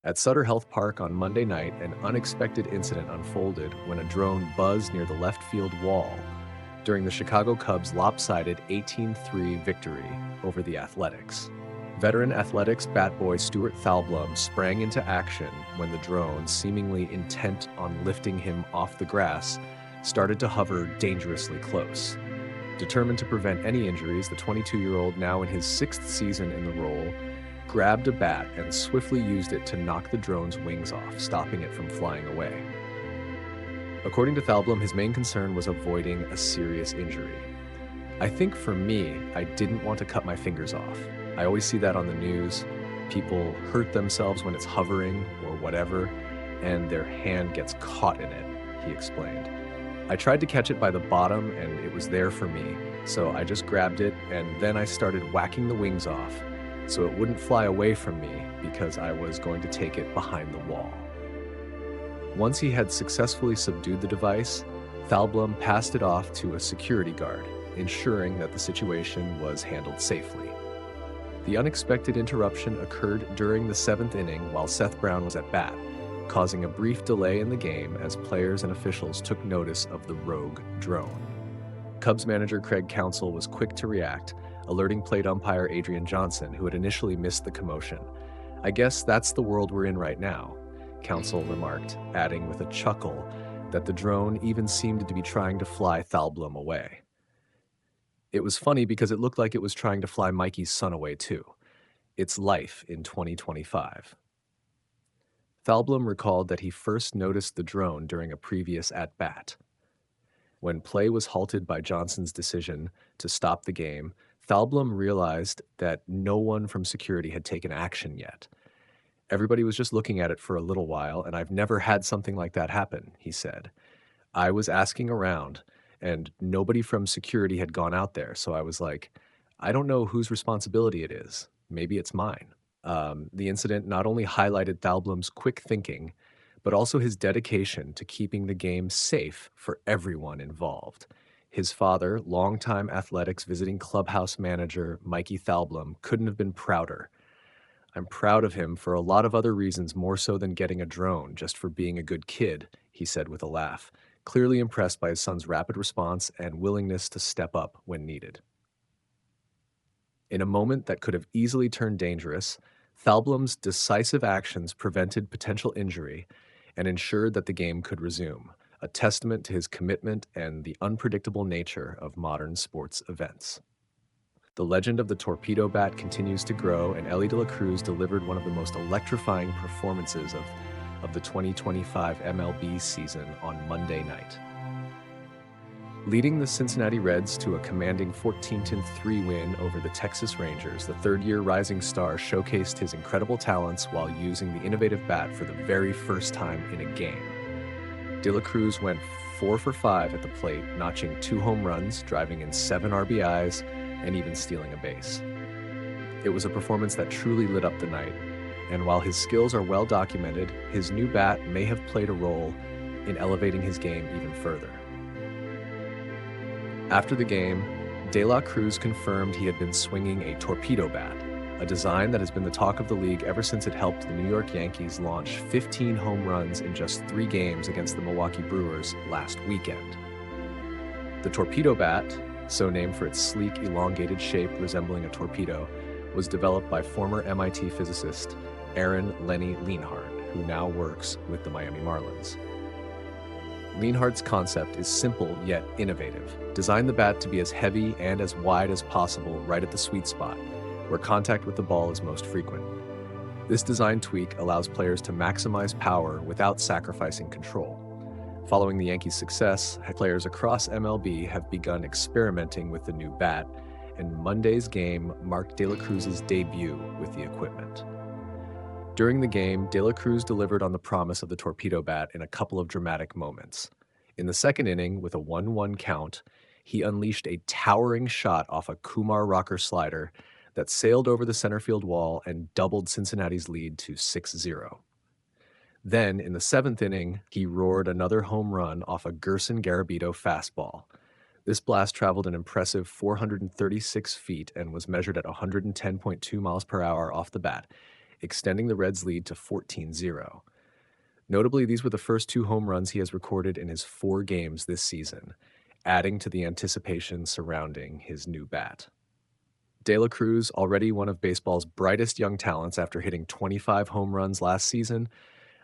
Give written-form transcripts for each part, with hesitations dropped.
At Sutter Health Park on Monday night, an unexpected incident unfolded when a drone buzzed near the left field wall during the Chicago Cubs' lopsided 18-3 victory over the Athletics. Veteran Athletics bat boy Stewart Thalblum sprang into action when the drone, seemingly intent on lifting him off the grass, started to hover dangerously close. Determined to prevent any injuries, the 22-year-old, now in his sixth season in the role, grabbed a bat and swiftly used it to knock the drone's wings off, stopping it from flying away. According to Thalblum, his main concern was avoiding a serious injury. I think for me, I didn't want to cut my fingers off. I always see that on the news. People hurt themselves when it's hovering or whatever, and their hand gets caught in it, he explained. I tried to catch it by the bottom and it was there for me, so I just grabbed it and then I started whacking the wings off so it wouldn't fly away from me because I was going to take it behind the wall. Once he had successfully subdued the device, Thalblum passed it off to a security guard, ensuring that the situation was handled safely. The unexpected interruption occurred during the seventh inning while Seth Brown was at bat, causing a brief delay in the game as players and officials took notice of the rogue drone. Cubs manager Craig Counsell was quick to react, alerting plate umpire Adrian Johnson, who had initially missed the commotion. "I guess that's the world we're in right now," Counsell remarked, adding with a chuckle that the drone even seemed to be trying to fly Thalblum away. It was funny because it looked like it was trying to fly Mikey's son away too. It's life in 2025. Thalblum recalled that he first noticed the drone during a previous at-bat. When play was halted by Johnson's decision to stop the game, Thalblum realized that no one from security had taken action yet. "Everybody was just looking at it for a little while, and I've never had something like that happen," he said. "I was asking around, and nobody from security had gone out there, so I was like, I don't know whose responsibility it is. Maybe it's mine." The incident not only highlighted Thalblum's quick thinking, but also his dedication to keeping the game safe for everyone involved. His father, longtime Athletics visiting clubhouse manager Mikey Thalblum, couldn't have been prouder. "I'm proud of him for a lot of other reasons, more so than getting a drone, just for being a good kid," he said with a laugh, clearly impressed by his son's rapid response and willingness to step up when needed. In a moment that could have easily turned dangerous, Thalblum's decisive actions prevented potential injury and ensured that the game could resume, a testament to his commitment and the unpredictable nature of modern sports events. The legend of the Torpedo Bat continues to grow, and Elly De La Cruz delivered one of the most electrifying performances of the 2025 MLB season on Monday night. Leading the Cincinnati Reds to a commanding 14-3 win over the Texas Rangers, the third-year rising star showcased his incredible talents while using the innovative bat for the very first time in a game. De La Cruz went 4 for 5 at the plate, notching 2 home runs, driving in 7 RBIs, and even stealing a base. It was a performance that truly lit up the night, and while his skills are well documented, his new bat may have played a role in elevating his game even further. After the game, De La Cruz confirmed he had been swinging a Torpedo Bat, a design that has been the talk of the league ever since it helped the New York Yankees launch 15 home runs in just 3 games against the Milwaukee Brewers last weekend. The Torpedo Bat, so named for its sleek, elongated shape resembling a torpedo, was developed by former MIT physicist Aaron Lenny Lienhardt, who now works with the Miami Marlins. Lienhardt's concept is simple yet innovative. Design the bat to be as heavy and as wide as possible right at the sweet spot, where contact with the ball is most frequent. This design tweak allows players to maximize power without sacrificing control. Following the Yankees' success, players across MLB have begun experimenting with the new bat, and Monday's game marked De La Cruz's debut with the equipment. During the game, De La Cruz delivered on the promise of the Torpedo Bat in a couple of dramatic moments. In the second inning, with a 1-1 count, he unleashed a towering shot off a Kumar rocker slider that sailed over the center field wall and doubled Cincinnati's lead to 6-0. Then, in the seventh inning, he roared another home run off a Gerson Garabito fastball. This blast traveled an impressive 436 feet and was measured at 110.2 miles per hour off the bat, extending the Reds' lead to 14-0. Notably, these were the first 2 home runs he has recorded in his 4 games this season, adding to the anticipation surrounding his new bat. De La Cruz, already one of baseball's brightest young talents after hitting 25 home runs last season,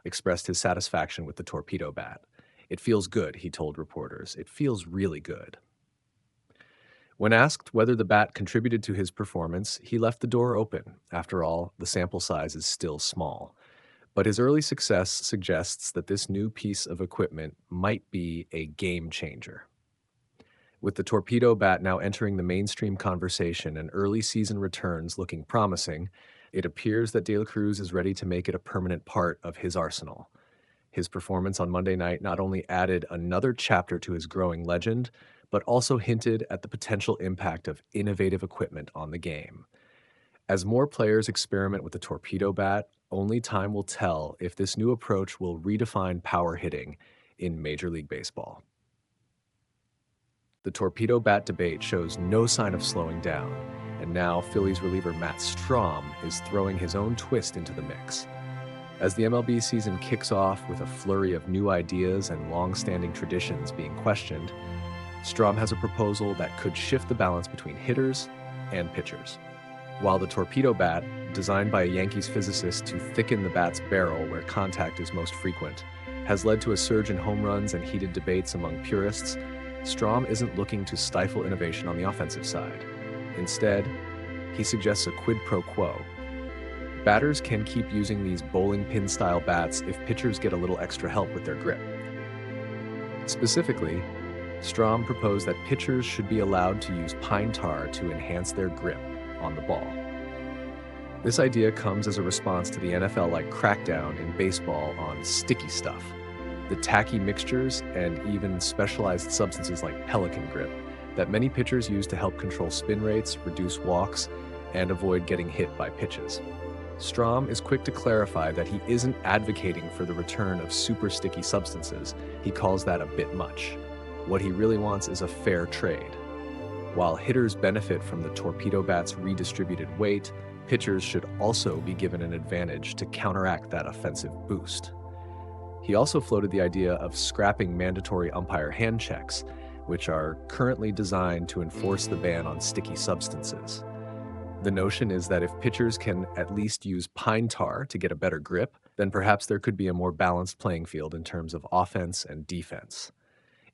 expressed his satisfaction with the Torpedo Bat. "It feels good," he told reporters. "It feels really good." When asked whether the bat contributed to his performance, he left the door open. After all, the sample size is still small. But his early success suggests that this new piece of equipment might be a game changer. With the Torpedo Bat now entering the mainstream conversation and early season returns looking promising, it appears that De La Cruz is ready to make it a permanent part of his arsenal. His performance on Monday night not only added another chapter to his growing legend, but also hinted at the potential impact of innovative equipment on the game. As more players experiment with the Torpedo Bat, only time will tell if this new approach will redefine power hitting in Major League Baseball. The Torpedo Bat debate shows no sign of slowing down, and now Phillies reliever Matt Strahm is throwing his own twist into the mix. As the MLB season kicks off with a flurry of new ideas and long-standing traditions being questioned, Strahm has a proposal that could shift the balance between hitters and pitchers. While the Torpedo Bat, designed by a Yankees physicist to thicken the bat's barrel where contact is most frequent, has led to a surge in home runs and heated debates among purists, Strahm isn't looking to stifle innovation on the offensive side. Instead, he suggests a quid pro quo. Batters can keep using these bowling pin-style bats if pitchers get a little extra help with their grip. Specifically, Strahm proposed that pitchers should be allowed to use pine tar to enhance their grip on the ball. This idea comes as a response to the NFL-like crackdown in baseball on sticky stuff, the tacky mixtures and even specialized substances like Pelican grip that many pitchers use to help control spin rates, reduce walks, and avoid getting hit by pitches. Strahm is quick to clarify that he isn't advocating for the return of super sticky substances. He calls that a bit much. What he really wants is a fair trade. While hitters benefit from the Torpedo Bat's redistributed weight, pitchers should also be given an advantage to counteract that offensive boost. He also floated the idea of scrapping mandatory umpire hand checks, which are currently designed to enforce the ban on sticky substances. The notion is that if pitchers can at least use pine tar to get a better grip, then perhaps there could be a more balanced playing field in terms of offense and defense.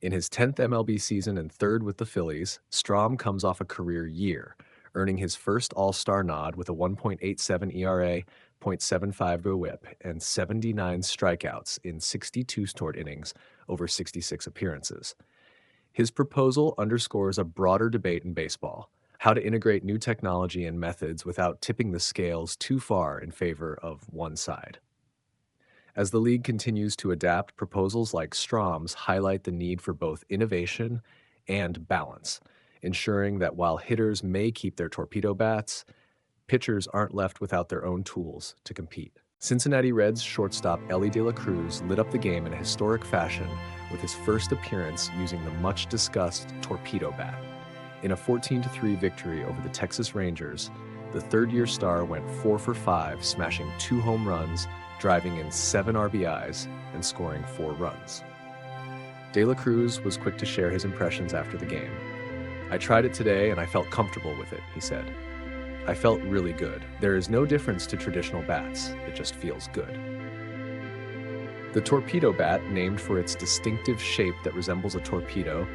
In his 10th MLB season and 3rd with the Phillies, Strahm comes off a career year, earning his first All-Star nod with a 1.87 ERA, .75 WHIP, and 79 strikeouts in 62 stored innings over 66 appearances. His proposal underscores a broader debate in baseball: how to integrate new technology and methods without tipping the scales too far in favor of one side. As the league continues to adapt, proposals like Strahm's highlight the need for both innovation and balance, ensuring that while hitters may keep their Torpedo Bats, pitchers aren't left without their own tools to compete. Cincinnati Reds shortstop Elly De La Cruz lit up the game in a historic fashion with his first appearance using the much-discussed Torpedo Bat. In a 14-3 victory over the Texas Rangers, the third-year star went 4 for 5, smashing 2 home runs, driving in 7 RBIs, and scoring 4 runs. De La Cruz was quick to share his impressions after the game. "I tried it today and I felt comfortable with it," he said. "I felt really good. There is no difference to traditional bats. It just feels good." The Torpedo Bat, named for its distinctive shape that resembles a torpedo,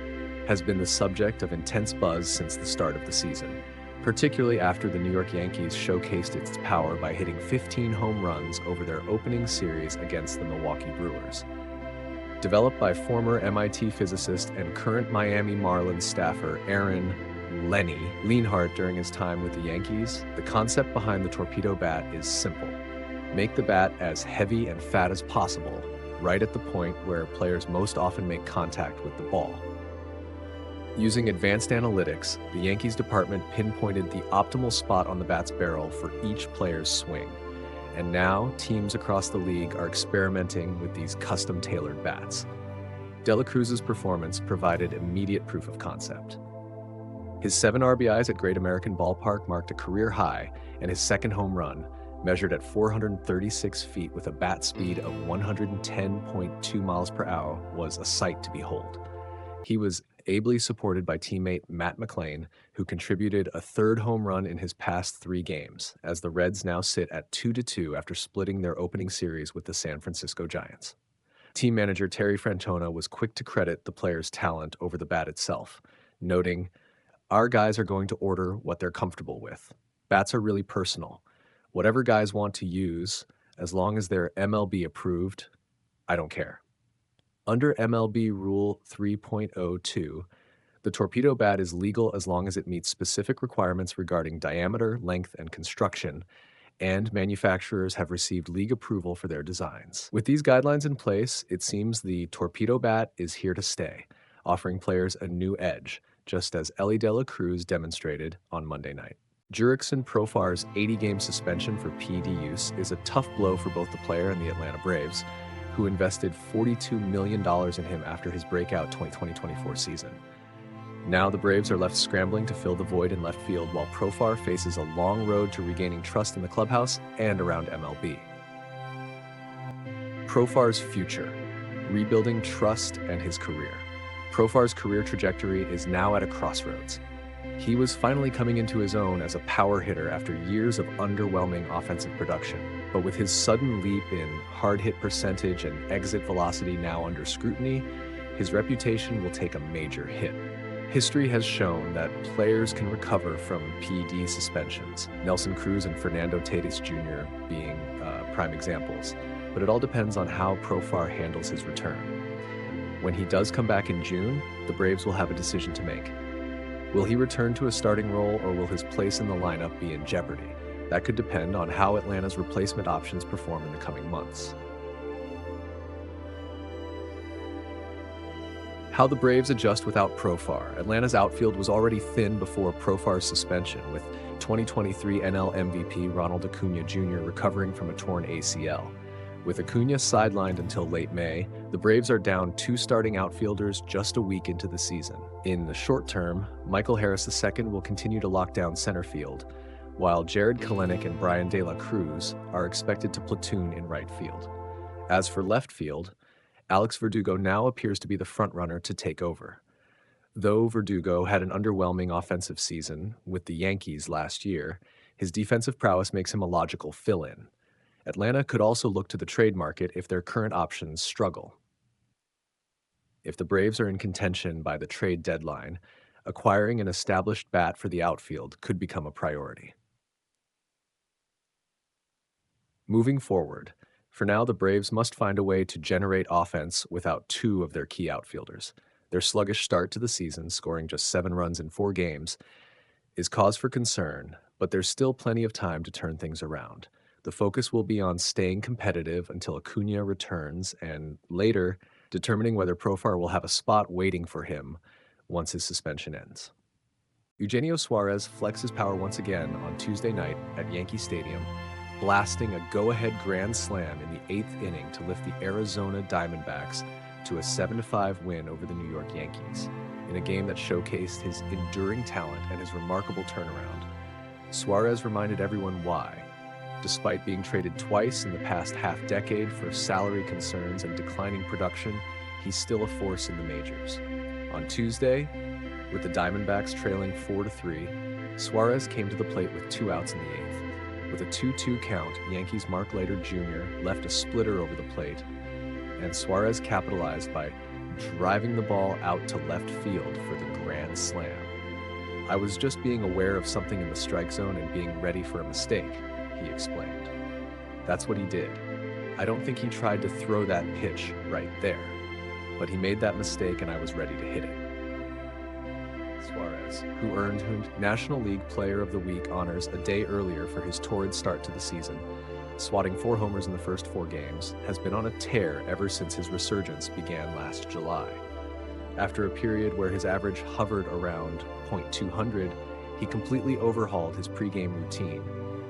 has been the subject of intense buzz since the start of the season, particularly after the New York Yankees showcased its power by hitting 15 home runs over their opening series against the Milwaukee Brewers. Developed by former MIT physicist and current Miami Marlins staffer Aaron "Lenny" Leanhart during his time with the Yankees, the concept behind the Torpedo Bat is simple. Make the bat as heavy and fat as possible, right at the point where players most often make contact with the ball. Using advanced analytics, the Yankees department pinpointed the optimal spot on the bat's barrel for each player's swing, and now teams across the league are experimenting with these custom-tailored bats. De La Cruz's performance provided immediate proof of concept. His 7 RBIs at Great American Ballpark marked a career high, and his second home run, measured at 436 feet with a bat speed of 110.2 miles per hour, was a sight to behold. He was ably supported by teammate Matt McLain, who contributed a third home run in his past 3 games, as the Reds now sit at 2-2 after splitting their opening series with the San Francisco Giants. Team manager Terry Francona was quick to credit the player's talent over the bat itself, noting, "Our guys are going to order what they're comfortable with. Bats are really personal. Whatever guys want to use, as long as they're MLB approved, I don't care." Under MLB Rule 3.02, the Torpedo Bat is legal as long as it meets specific requirements regarding diameter, length, and construction, and manufacturers have received league approval for their designs. With these guidelines in place, it seems the Torpedo Bat is here to stay, offering players a new edge, just as Elly De La Cruz demonstrated on Monday night. Jurickson Profar's 80-game suspension for PD use is a tough blow for both the player and the Atlanta Braves, who invested $42 million in him after his breakout 2020-24 season. Now the Braves are left scrambling to fill the void in left field while Profar faces a long road to regaining trust in the clubhouse and around MLB. Profar's future, rebuilding trust and his career. Profar's career trajectory is now at a crossroads. He was finally coming into his own as a power hitter after years of underwhelming offensive production. But with his sudden leap in hard hit percentage and exit velocity now under scrutiny, his reputation will take a major hit. History has shown that players can recover from PD suspensions, Nelson Cruz and Fernando Tatis Jr. being prime examples, but it all depends on how Profar handles his return. When he does come back in June, the Braves will have a decision to make. Will he return to a starting role, or will his place in the lineup be in jeopardy? That could depend on how Atlanta's replacement options perform in the coming months. How the Braves adjust without Profar. Atlanta's outfield was already thin before Profar's suspension, with 2023 NL MVP Ronald Acuna Jr. recovering from a torn ACL. With Acuna sidelined until late May, the Braves are down 2 starting outfielders just a week into the season. In the short term, Michael Harris II will continue to lock down center field, while Jarred Kelenic and Brian De La Cruz are expected to platoon in right field. As for left field, Alex Verdugo now appears to be the frontrunner to take over. Though Verdugo had an underwhelming offensive season with the Yankees last year, his defensive prowess makes him a logical fill-in. Atlanta could also look to the trade market if their current options struggle. If the Braves are in contention by the trade deadline, acquiring an established bat for the outfield could become a priority. Moving forward, for now the Braves must find a way to generate offense without 2 of their key outfielders. Their sluggish start to the season, scoring just 7 runs in 4 games, is cause for concern, but there's still plenty of time to turn things around. The focus will be on staying competitive until Acuna returns and later determining whether Profar will have a spot waiting for him once his suspension ends. Eugenio Suarez flexes power once again on Tuesday night at Yankee Stadium, blasting a go-ahead grand slam in the 8th inning to lift the Arizona Diamondbacks to a 7-5 win over the New York Yankees, in a game that showcased his enduring talent and his remarkable turnaround. Suarez reminded everyone why, despite being traded twice in the past half-decade for salary concerns and declining production, he's still a force in the majors. On Tuesday, with the Diamondbacks trailing 4-3, Suarez came to the plate with 2 outs in the 8th. With a 2-2 count, Yankees' Mark Leiter Jr. left a splitter over the plate, and Suarez capitalized by driving the ball out to left field for the grand slam. "I was just being aware of something in the strike zone and being ready for a mistake," he explained. That's what he did. I don't think he tried to throw that pitch right there, but he made that mistake and I was ready to hit it. Suarez, who earned National League Player of the Week honors a day earlier for his torrid start to the season, swatting 4 homers in the first 4 games, has been on a tear ever since his resurgence began last July. After a period where his average hovered around .200, he completely overhauled his pregame routine,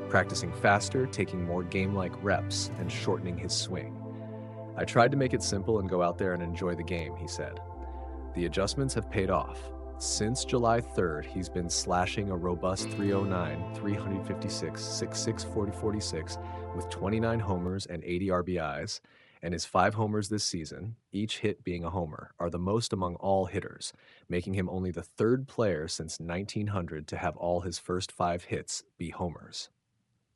practicing faster, taking more game-like reps, and shortening his swing. "I tried to make it simple and go out there and enjoy the game," he said. "The adjustments have paid off. Since July 3rd, he's been slashing a robust 309, 356, 66, 40, 46 with 29 homers and 80 RBIs, and his 5 homers this season, each hit being a homer, are the most among all hitters, making him only the 3rd player since 1900 to have all his first 5 hits be homers.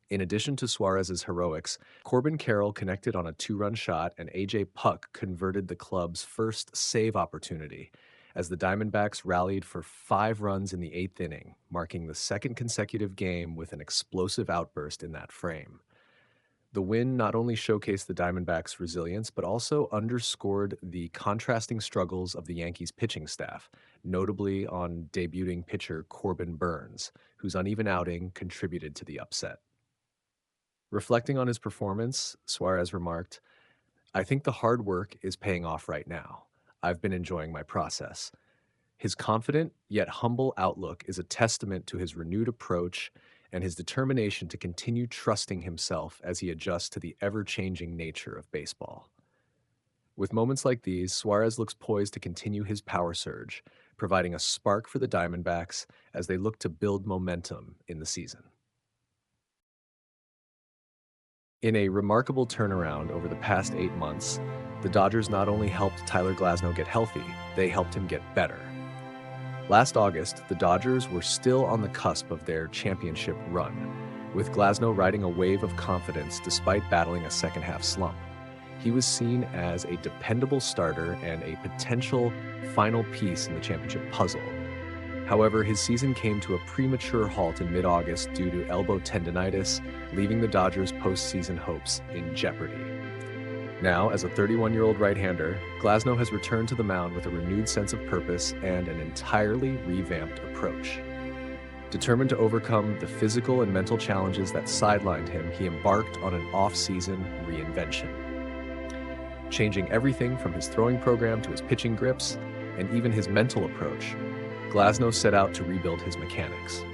In addition to Suarez's heroics, Corbin Carroll connected on a 2-run shot and A.J. Puck converted the club's first save opportunity as the Diamondbacks rallied for 5 runs in the 8th inning, marking the 2nd consecutive game with an explosive outburst in that frame. The win not only showcased the Diamondbacks' resilience, but also underscored the contrasting struggles of the Yankees' pitching staff, notably on debuting pitcher Corbin Burnes, whose uneven outing contributed to the upset. Reflecting on his performance, Suarez remarked, "I think the hard work is paying off right now. I've been enjoying my process." His confident yet humble outlook is a testament to his renewed approach and his determination to continue trusting himself as he adjusts to the ever-changing nature of baseball. With moments like these, Suarez looks poised to continue his power surge, providing a spark for the Diamondbacks as they look to build momentum in the season. In a remarkable turnaround over the past 8 months, the Dodgers not only helped Tyler Glasnow get healthy, they helped him get better. Last August, the Dodgers were still on the cusp of their championship run, with Glasnow riding a wave of confidence despite battling a second-half slump. He was seen as a dependable starter and a potential final piece in the championship puzzle. However, his season came to a premature halt in mid-August due to elbow tendinitis, leaving the Dodgers' postseason hopes in jeopardy. Now, as a 31-year-old right-hander, Glasnow has returned to the mound with a renewed sense of purpose and an entirely revamped approach. Determined to overcome the physical and mental challenges that sidelined him, he embarked on an off-season reinvention. Changing everything from his throwing program to his pitching grips, and even his mental approach, Glasnow set out to rebuild his mechanics.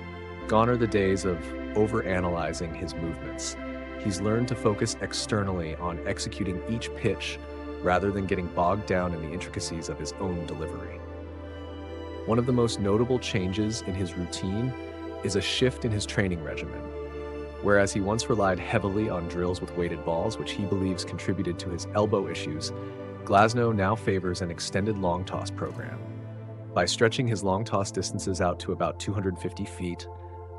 Gone are the days of overanalyzing his movements. He's learned to focus externally on executing each pitch rather than getting bogged down in the intricacies of his own delivery. One of the most notable changes in his routine is a shift in his training regimen. Whereas he once relied heavily on drills with weighted balls, which he believes contributed to his elbow issues, Glasnow now favors an extended long toss program. By stretching his long toss distances out to about 250 feet,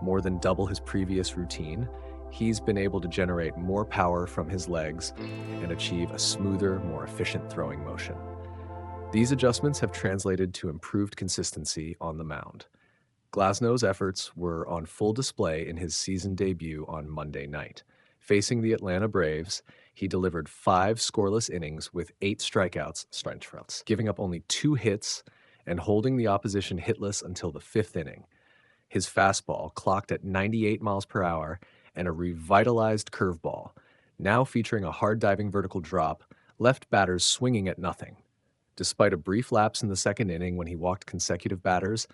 more than double his previous routine, he's been able to generate more power from his legs and achieve a smoother, more efficient throwing motion. These adjustments have translated to improved consistency on the mound. Glasnow's efforts were on full display in his season debut on Monday night. Facing the Atlanta Braves, he delivered 5 scoreless innings with 8 strikeouts, giving up only 2 hits and holding the opposition hitless until the 5th inning. His fastball, clocked at 98 miles per hour, and a revitalized curveball, now featuring a hard-diving vertical drop, left batters swinging at nothing. Despite a brief lapse in the 2nd inning when he walked consecutive batters,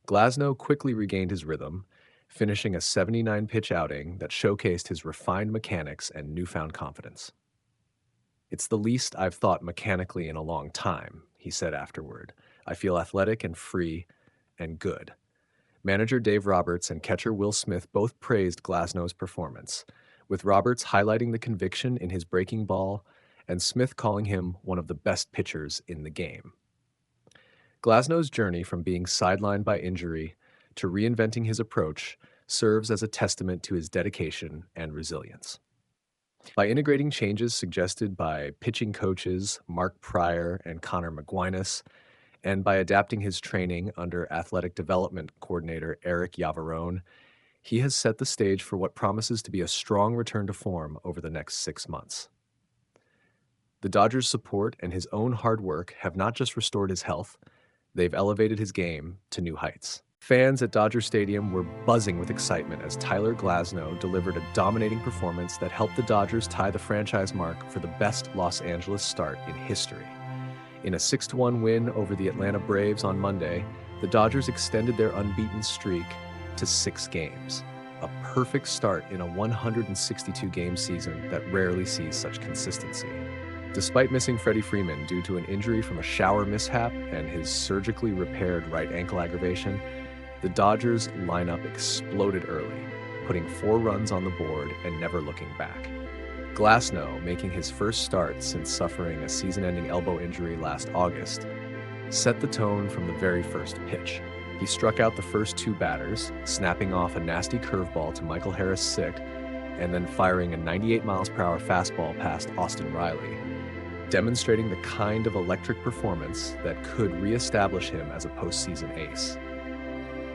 Glasnow quickly regained his rhythm, finishing a 79-pitch outing that showcased his refined mechanics and newfound confidence. "It's the least I've thought mechanically in a long time," he said afterward. "I feel athletic and free and good." Manager Dave Roberts and catcher Will Smith both praised Glasnow's performance, with Roberts highlighting the conviction in his breaking ball and Smith calling him one of the best pitchers in the game. Glasnow's journey from being sidelined by injury to reinventing his approach serves as a testament to his dedication and resilience. By integrating changes suggested by pitching coaches Mark Pryor and Connor McGuinness, and by adapting his training under athletic development coordinator Eric Yavarone, he has set the stage for what promises to be a strong return to form over the next 6 months. The Dodgers' support and his own hard work have not just restored his health, they've elevated his game to new heights. Fans at Dodger Stadium were buzzing with excitement as Tyler Glasnow delivered a dominating performance that helped the Dodgers tie the franchise mark for the best Los Angeles start in history. In a 6-1 win over the Atlanta Braves on Monday, the Dodgers extended their unbeaten streak to 6 games, a perfect start in a 162-game season that rarely sees such consistency. Despite missing Freddie Freeman due to an injury from a shower mishap and his surgically repaired right ankle aggravation, the Dodgers lineup exploded early, putting 4 runs on the board and never looking back. Glasnow, making his first start since suffering a season-ending elbow injury last August, set the tone from the very first pitch. He struck out the first 2 batters, snapping off a nasty curveball to Michael Harris' sick, and then firing a 98 miles per hour fastball past Austin Riley, demonstrating the kind of electric performance that could reestablish him as a postseason ace.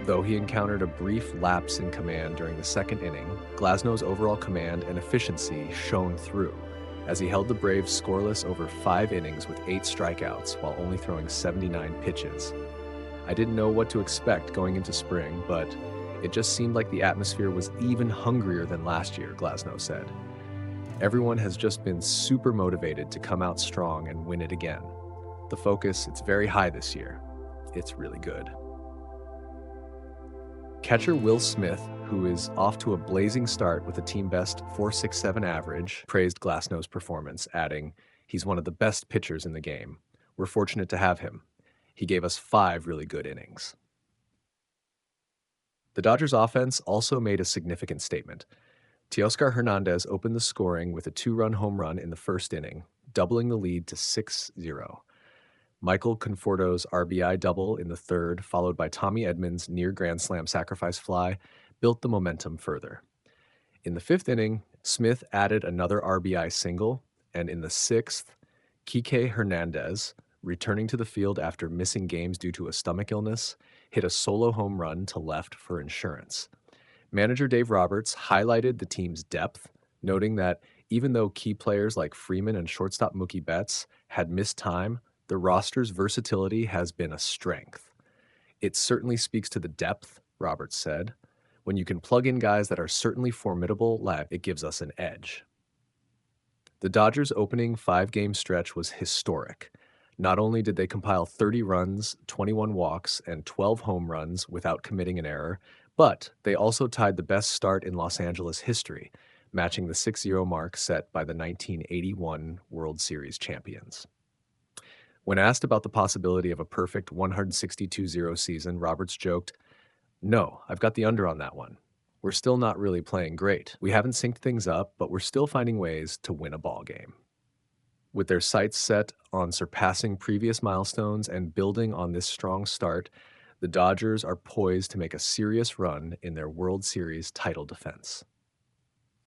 Though he encountered a brief lapse in command during the second inning, Glasnow's overall command and efficiency shone through, as he held the Braves scoreless over 5 innings with 8 strikeouts while only throwing 79 pitches. I didn't know what to expect going into spring, but it just seemed like the atmosphere was even hungrier than last year, Glasnow said. Everyone has just been super motivated to come out strong and win it again. The focus, it's very high this year. It's really good. Catcher Will Smith, who is off to a blazing start with a team-best .467 average, praised Glasnow's performance, adding, "He's one of the best pitchers in the game. We're fortunate to have him. He gave us 5 really good innings." The Dodgers offense also made a significant statement. Teoscar Hernandez opened the scoring with a 2-run home run in the first inning, doubling the lead to 6-0. Michael Conforto's RBI double in the third, followed by Tommy Edman's near grand slam sacrifice fly, built the momentum further. In the 5th inning, Smith added another RBI single, and in the 6th, Kike Hernandez, returning to the field after missing games due to a stomach illness, hit a solo home run to left for insurance. Manager Dave Roberts highlighted the team's depth, noting that even though key players like Freeman and shortstop Mookie Betts had missed time, the roster's versatility has been a strength. "It certainly speaks to the depth," Roberts said. "When you can plug in guys that are certainly formidable, it gives us an edge." The Dodgers' opening 5-game stretch was historic. Not only did they compile 30 runs, 21 walks, and 12 home runs without committing an error, but they also tied the best start in Los Angeles history, matching the 6-0 mark set by the 1981 World Series champions. When asked about the possibility of a perfect 162-0 season, Roberts joked, "No, I've got the under on that one. We're still not really playing great. We haven't synced things up, but we're still finding ways to win a ball game." With their sights set on surpassing previous milestones and building on this strong start, the Dodgers are poised to make a serious run in their World Series title defense.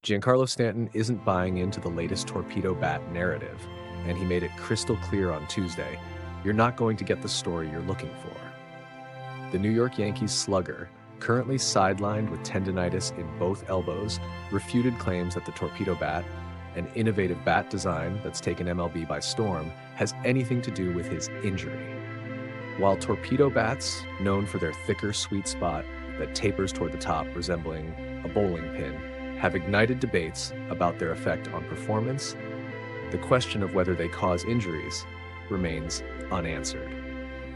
Giancarlo Stanton isn't buying into the latest Torpedo Bat narrative, and he made it crystal clear on Tuesday, "You're not going to get the story you're looking for." The New York Yankees slugger, currently sidelined with tendinitis in both elbows, refuted claims that the Torpedo Bat, an innovative bat design that's taken MLB by storm, has anything to do with his injury. While Torpedo Bats, known for their thicker sweet spot that tapers toward the top, resembling a bowling pin, have ignited debates about their effect on performance, the question of whether they cause injuries remains unanswered.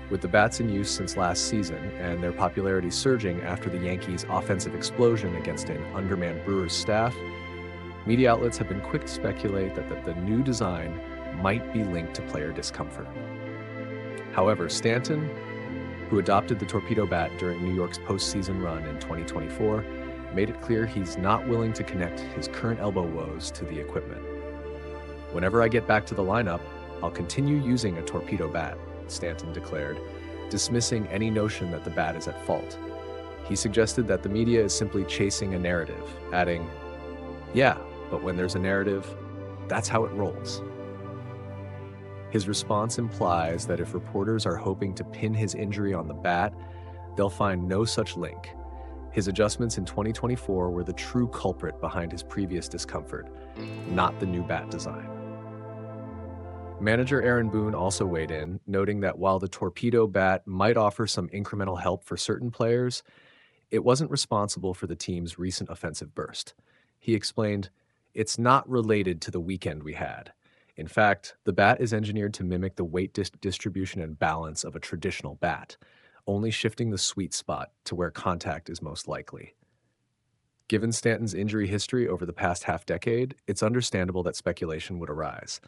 With the bats in use since last season and their popularity surging after the Yankees' offensive explosion against an undermanned Brewers staff, media outlets have been quick to speculate that the new design might be linked to player discomfort. However, Stanton, who adopted the Torpedo Bat during New York's postseason run in 2024, made it clear he's not willing to connect his current elbow woes to the equipment. "Whenever I get back to the lineup, I'll continue using a Torpedo Bat," Stanton declared, dismissing any notion that the bat is at fault. He suggested that the media is simply chasing a narrative, adding, "Yeah, but when there's a narrative, that's how it rolls." His response implies that if reporters are hoping to pin his injury on the bat, they'll find no such link. His adjustments in 2024 were the true culprit behind his previous discomfort, not the new bat design. Manager Aaron Boone also weighed in, noting that while the Torpedo Bat might offer some incremental help for certain players, it wasn't responsible for the team's recent offensive burst. He explained, "It's not related to the weekend we had. In fact, the bat is engineered to mimic the weight distribution and balance of a traditional bat, only shifting the sweet spot to where contact is most likely." Given Stanton's injury history over the past half-decade, it's understandable that speculation would arise.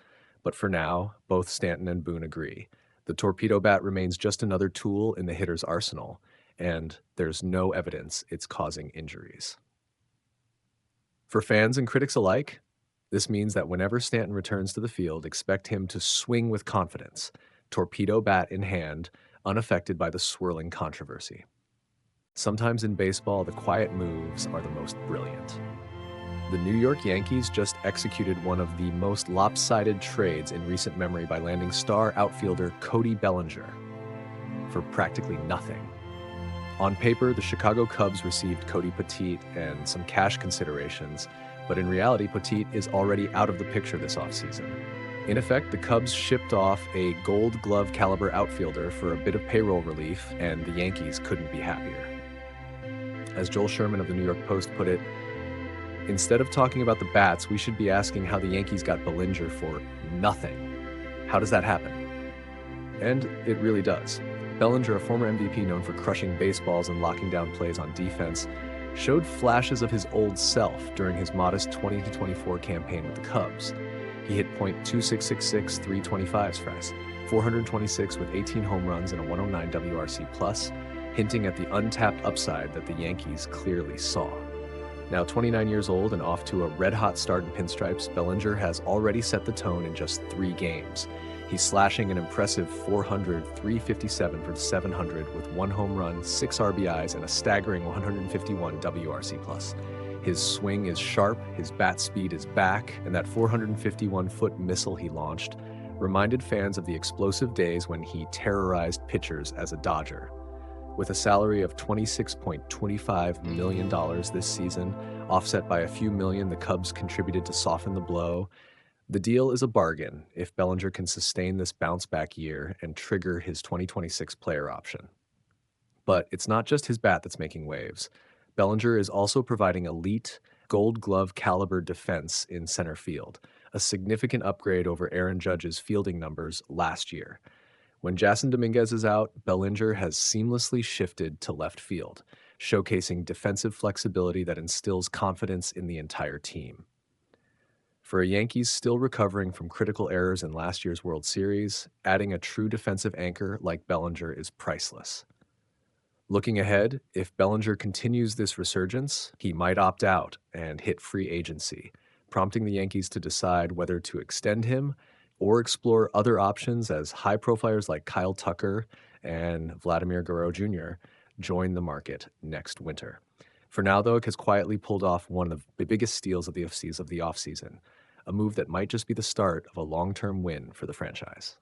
But for now, both Stanton and Boone agree. The Torpedo Bat remains just another tool in the hitter's arsenal, and there's no evidence it's causing injuries. For fans and critics alike, this means that whenever Stanton returns to the field, expect him to swing with confidence, torpedo bat in hand, unaffected by the swirling controversy. Sometimes in baseball, the quiet moves are the most brilliant. The New York Yankees just executed one of the most lopsided trades in recent memory by landing star outfielder Cody Bellinger for practically nothing. On paper, the Chicago Cubs received Cody Petit and some cash considerations, but in reality, Petit is already out of the picture this offseason. In effect, the Cubs shipped off a Gold Glove caliber outfielder for a bit of payroll relief, and the Yankees couldn't be happier. As Joel Sherman of the New York Post put it, instead of talking about the bats, we should be asking how the Yankees got Bellinger for nothing. How does that happen? And it really does. Bellinger, a former MVP known for crushing baseballs and locking down plays on defense, showed flashes of his old self during his modest 20-24 campaign with the Cubs. He hit .2666 325s for us, 426 with 18 home runs and a 109 WRC+, hinting at the untapped upside that the Yankees clearly saw. Now 29 years old and off to a red-hot start in pinstripes, Bellinger has already set the tone in just 3 games. He's slashing an impressive 400, 357 for 700 with 1 home run, 6 RBIs, and a staggering 151 WRC+. His swing is sharp, his bat speed is back, and that 451-foot missile he launched reminded fans of the explosive days when he terrorized pitchers as a Dodger. With a salary of $26.25 million this season, offset by a few million the Cubs contributed to soften the blow, the deal is a bargain if Bellinger can sustain this bounce-back year and trigger his 2026 player option. But it's not just his bat that's making waves. Bellinger is also providing elite, Gold Glove caliber defense in center field, a significant upgrade over Aaron Judge's fielding numbers last year. When Jason Dominguez is out, Bellinger has seamlessly shifted to left field, showcasing defensive flexibility that instills confidence in the entire team. For a Yankees still recovering from critical errors in last year's World Series, adding a true defensive anchor like Bellinger is priceless. Looking ahead, if Bellinger continues this resurgence, he might opt out and hit free agency, prompting the Yankees to decide whether to extend him or explore other options as high profilers like Kyle Tucker and Vladimir Guerrero Jr. join the market next winter. For now, though, it has quietly pulled off one of the biggest steals of the offseason, a move that might just be the start of a long-term win for the franchise.